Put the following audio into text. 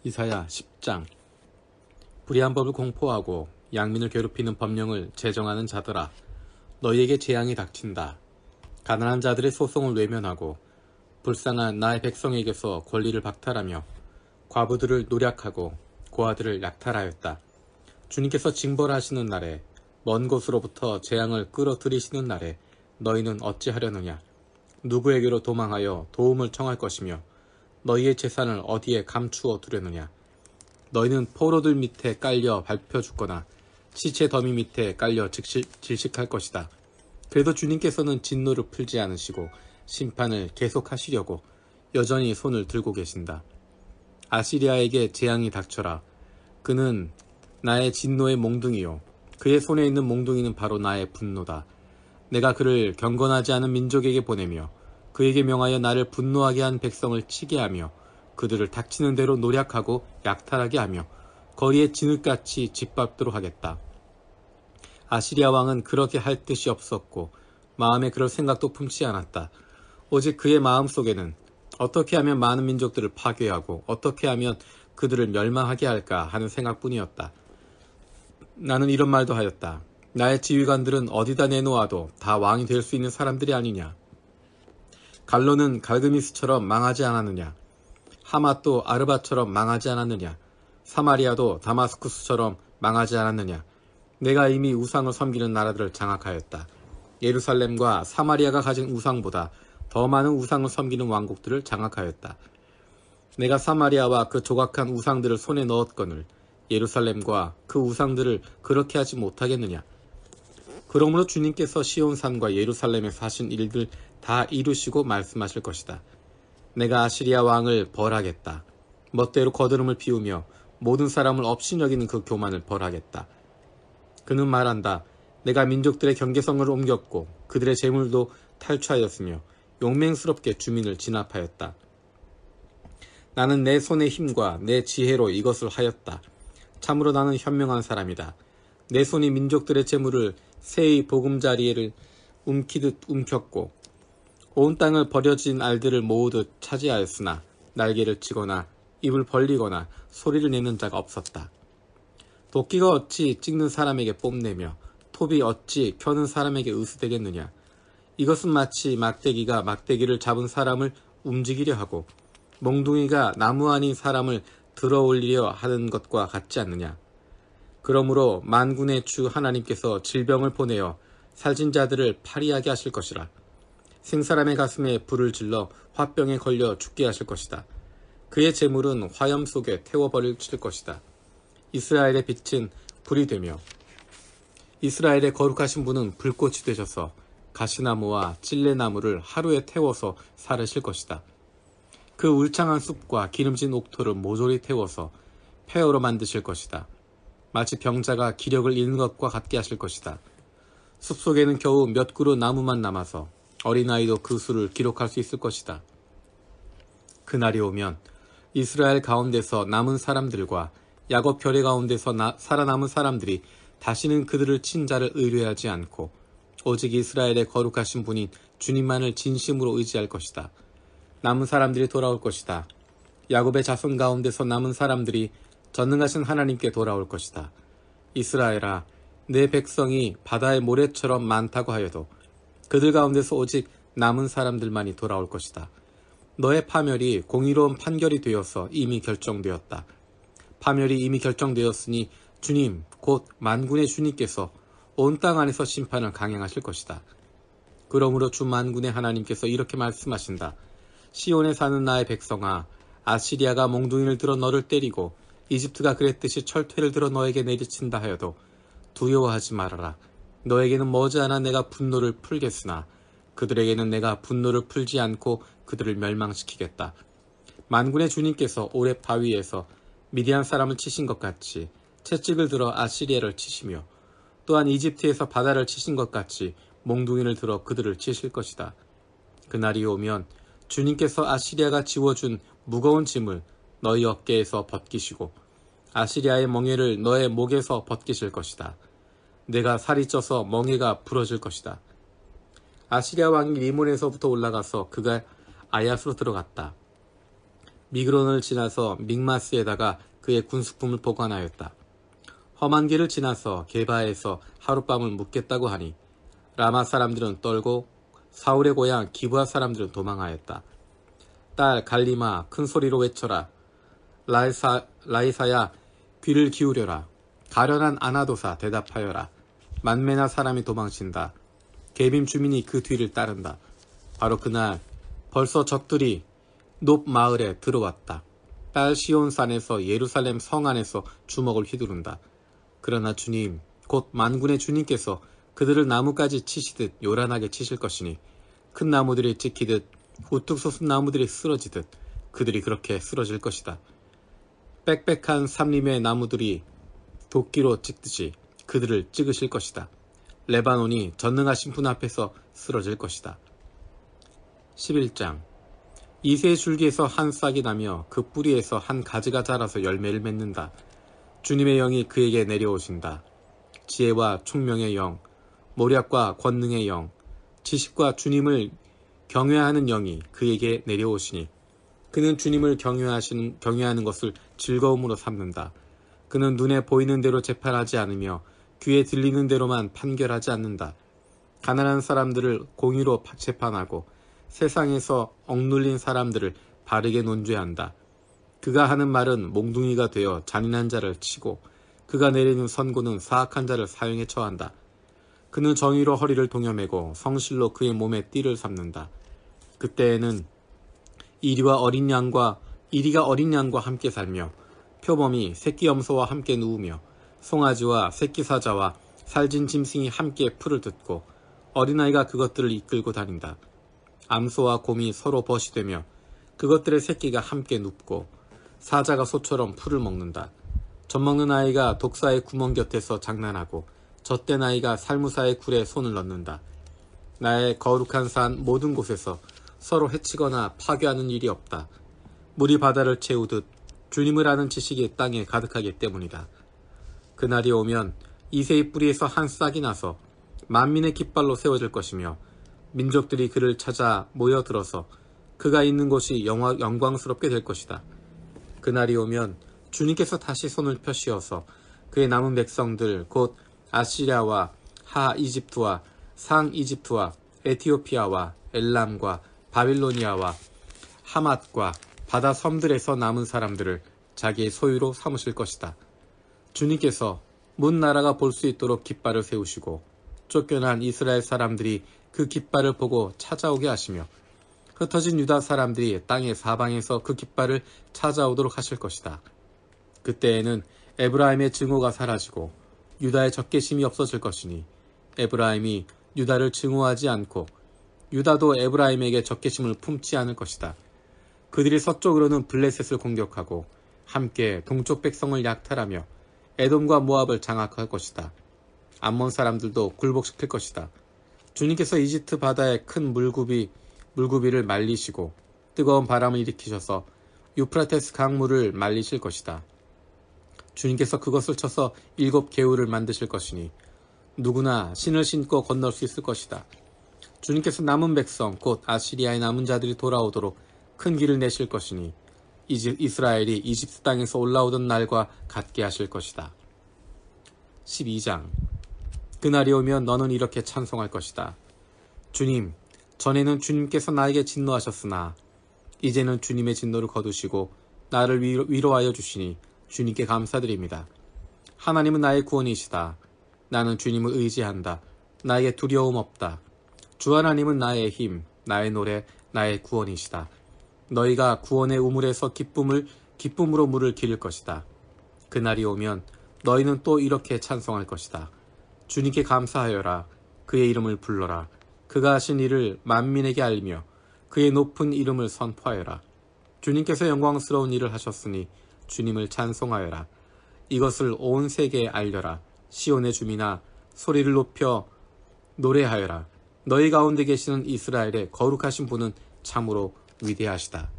이사야 10장. 불의한 법을 공포하고 양민을 괴롭히는 법령을 제정하는 자들아, 너희에게 재앙이 닥친다. 가난한 자들의 소송을 외면하고 불쌍한 나의 백성에게서 권리를 박탈하며 과부들을 노략하고 고아들을 약탈하였다. 주님께서 징벌하시는 날에, 먼 곳으로부터 재앙을 끌어들이시는 날에 너희는 어찌하려느냐? 누구에게로 도망하여 도움을 청할 것이며 너희의 재산을 어디에 감추어 두려느냐? 너희는 포로들 밑에 깔려 밟혀 죽거나 시체 더미 밑에 깔려 질식할 것이다. 그래도 주님께서는 진노를 풀지 않으시고 심판을 계속하시려고 여전히 손을 들고 계신다. 아시리아에게 재앙이 닥쳐라. 그는 나의 진노의 몽둥이요, 그의 손에 있는 몽둥이는 바로 나의 분노다. 내가 그를 경건하지 않은 민족에게 보내며 그에게 명하여 나를 분노하게 한 백성을 치게 하며 그들을 닥치는 대로 노략하고 약탈하게 하며 거리에 진흙같이 짓밟도록 하겠다. 아시리아 왕은 그렇게 할 뜻이 없었고 마음에 그럴 생각도 품지 않았다. 오직 그의 마음속에는 어떻게 하면 많은 민족들을 파괴하고 어떻게 하면 그들을 멸망하게 할까 하는 생각뿐이었다. 나는 이런 말도 하였다. 나의 지휘관들은 어디다 내놓아도 다 왕이 될 수 있는 사람들이 아니냐. 갈로는 갈그미스처럼 망하지 않았느냐. 하맛도 아르바처럼 망하지 않았느냐. 사마리아도 다마스쿠스처럼 망하지 않았느냐. 내가 이미 우상을 섬기는 나라들을 장악하였다. 예루살렘과 사마리아가 가진 우상보다 더 많은 우상을 섬기는 왕국들을 장악하였다. 내가 사마리아와 그 조각한 우상들을 손에 넣었거늘 예루살렘과 그 우상들을 그렇게 하지 못하겠느냐. 그러므로 주님께서 시온산과 예루살렘에서 하신 일들 다 이루시고 말씀하실 것이다. 내가 아시리아 왕을 벌하겠다. 멋대로 거드름을 피우며 모든 사람을 업신여기는 그 교만을 벌하겠다. 그는 말한다. 내가 민족들의 경계성을 옮겼고 그들의 재물도 탈취하였으며 용맹스럽게 주민을 진압하였다. 나는 내 손의 힘과 내 지혜로 이것을 하였다. 참으로 나는 현명한 사람이다. 내 손이 민족들의 재물을 새의 보금자리를 움키듯 움켰고 온 땅을 버려진 알들을 모으듯 차지하였으나 날개를 치거나 입을 벌리거나 소리를 내는 자가 없었다. 도끼가 어찌 찍는 사람에게 뽐내며 톱이 어찌 켜는 사람에게 의수되겠느냐. 이것은 마치 막대기가 막대기를 잡은 사람을 움직이려 하고 몽둥이가 나무 아닌 사람을 들어올리려 하는 것과 같지 않느냐. 그러므로 만군의 주 하나님께서 질병을 보내어 살진 자들을 파리하게 하실 것이라. 생사람의 가슴에 불을 질러 화병에 걸려 죽게 하실 것이다. 그의 재물은 화염 속에 태워버릴 것이다. 이스라엘의 빛은 불이 되며 이스라엘의 거룩하신 분은 불꽃이 되셔서 가시나무와 찔레나무를 하루에 태워서 사르실 것이다. 그 울창한 숲과 기름진 옥토를 모조리 태워서 폐허로 만드실 것이다. 마치 병자가 기력을 잃는 것과 같게 하실 것이다. 숲속에는 겨우 몇 그루 나무만 남아서 어린아이도 그 수를 기록할 수 있을 것이다. 그날이 오면 이스라엘 가운데서 남은 사람들과 야곱 결의 가운데서 살아남은 사람들이 다시는 그들을 친 자를 의뢰하지 않고 오직 이스라엘의 거룩하신 분인 주님만을 진심으로 의지할 것이다. 남은 사람들이 돌아올 것이다. 야곱의 자손 가운데서 남은 사람들이 전능하신 하나님께 돌아올 것이다. 이스라엘아, 내 백성이 바다의 모래처럼 많다고 하여도 그들 가운데서 오직 남은 사람들만이 돌아올 것이다. 너의 파멸이 공의로운 판결이 되어서 이미 결정되었다. 파멸이 이미 결정되었으니 주님, 곧 만군의 주님께서 온 땅 안에서 심판을 강행하실 것이다. 그러므로 주 만군의 하나님께서 이렇게 말씀하신다. 시온에 사는 나의 백성아, 아시리아가 몽둥이를 들어 너를 때리고 이집트가 그랬듯이 철퇴를 들어 너에게 내리친다 하여도 두려워하지 말아라. 너에게는 머지않아 내가 분노를 풀겠으나 그들에게는 내가 분노를 풀지 않고 그들을 멸망시키겠다. 만군의 주님께서 오렙 바위에서 미디안 사람을 치신 것 같이 채찍을 들어 아시리아를 치시며 또한 이집트에서 바다를 치신 것 같이 몽둥이를 들어 그들을 치실 것이다. 그날이 오면 주님께서 아시리아가 지워준 무거운 짐을 너희 어깨에서 벗기시고 아시리아의 멍에를 너의 목에서 벗기실 것이다. 내가 살이 쪄서 멍에가 부러질 것이다. 아시리아 왕이 리몬에서부터 올라가서 그가 아얏으로 들어갔다. 미그론을 지나서 믹마스에다가 그의 군수품을 보관하였다. 험한 길을 지나서 게바에서 하룻밤을 묵겠다고 하니 라마 사람들은 떨고 사울의 고향 기브아 사람들은 도망하였다. 딸 갈리마 큰 소리로 외쳐라. 라이사야 귀를 기울여라. 가련한 아나도사 대답하여라. 만메나 사람이 도망친다. 게빔 주민이 그 뒤를 따른다. 바로 그날 벌써 적들이 높 마을에 들어왔다. 딸 시온산에서 예루살렘 성 안에서 주먹을 휘두른다. 그러나 주님, 곧 만군의 주님께서 그들을 나무까지 치시듯 요란하게 치실 것이니 큰 나무들이 찍히듯 우뚝 솟은 나무들이 쓰러지듯 그들이 그렇게 쓰러질 것이다. 빽빽한 삼림의 나무들이 도끼로 찍듯이 그들을 찍으실 것이다. 레바논이 전능하신 분 앞에서 쓰러질 것이다. 11장 이새의 줄기에서 한 싹이 나며 그 뿌리에서 한 가지가 자라서 열매를 맺는다. 주님의 영이 그에게 내려오신다. 지혜와 총명의 영, 모략과 권능의 영, 지식과 주님을 경외하는 영이 그에게 내려오시니 그는 주님을 경외하는 것을 즐거움으로 삼는다. 그는 눈에 보이는 대로 재판하지 않으며 귀에 들리는 대로만 판결하지 않는다. 가난한 사람들을 공의로 재판하고 세상에서 억눌린 사람들을 바르게 논죄한다. 그가 하는 말은 몽둥이가 되어 잔인한 자를 치고 그가 내리는 선고는 사악한 자를 사형에 처한다. 그는 정의로 허리를 동여매고 성실로 그의 몸에 띠를 삼는다. 그때에는 이리가 어린 양과 함께 살며 표범이 새끼 염소와 함께 누우며 송아지와 새끼 사자와 살진 짐승이 함께 풀을 뜯고 어린아이가 그것들을 이끌고 다닌다. 암소와 곰이 서로 벗이 되며 그것들의 새끼가 함께 눕고 사자가 소처럼 풀을 먹는다. 젖먹는 아이가 독사의 구멍 곁에서 장난하고 젖된 아이가 살무사의 굴에 손을 넣는다. 나의 거룩한 산 모든 곳에서 서로 해치거나 파괴하는 일이 없다. 물이 바다를 채우듯 주님을 아는 지식이 땅에 가득하기 때문이다. 그날이 오면 이새의 뿌리에서 한 싹이 나서 만민의 깃발로 세워질 것이며 민족들이 그를 찾아 모여들어서 그가 있는 곳이 영광스럽게 될 것이다. 그날이 오면 주님께서 다시 손을 펴시어서 그의 남은 백성들 곧 아시리아와 하 이집트와 상 이집트와 에티오피아와 엘람과 바빌로니아와 하맛과 바다 섬들에서 남은 사람들을 자기의 소유로 삼으실 것이다. 주님께서 문 나라가 볼 수 있도록 깃발을 세우시고 쫓겨난 이스라엘 사람들이 그 깃발을 보고 찾아오게 하시며 흩어진 유다 사람들이 땅의 사방에서 그 깃발을 찾아오도록 하실 것이다. 그때에는 에브라임의 증오가 사라지고 유다의 적개심이 없어질 것이니 에브라임이 유다를 증오하지 않고 유다도 에브라임에게 적개심을 품지 않을 것이다. 그들이 서쪽으로는 블레셋을 공격하고 함께 동쪽 백성을 약탈하며 에돔과 모압을 장악할 것이다. 암몬 사람들도 굴복시킬 것이다. 주님께서 이집트 바다의 큰 물구비를 말리시고 뜨거운 바람을 일으키셔서 유프라테스 강물을 말리실 것이다. 주님께서 그것을 쳐서 7 개울을 만드실 것이니 누구나 신을 신고 건널 수 있을 것이다. 주님께서 남은 백성 곧 아시리아의 남은 자들이 돌아오도록 큰 길을 내실 것이니 이스라엘이 이집트 땅에서 올라오던 날과 같게 하실 것이다. 12장 그날이 오면 너는 이렇게 찬송할 것이다. 주님, 전에는 주님께서 나에게 진노하셨으나 이제는 주님의 진노를 거두시고 나를 위로하여 주시니 주님께 감사드립니다. 하나님은 나의 구원이시다. 나는 주님을 의지한다. 나에게 두려움 없다. 주 하나님은 나의 힘, 나의 노래, 나의 구원이시다. 너희가 구원의 우물에서 기쁨으로 물을 기를 것이다. 그날이 오면 너희는 또 이렇게 찬송할 것이다. 주님께 감사하여라. 그의 이름을 불러라. 그가 하신 일을 만민에게 알리며 그의 높은 이름을 선포하여라. 주님께서 영광스러운 일을 하셨으니 주님을 찬송하여라. 이것을 온 세계에 알려라. 시온의 주민아 소리를 높여 노래하여라. 너희 가운데 계시는 이스라엘의 거룩하신 분은 참으로 위대하시다.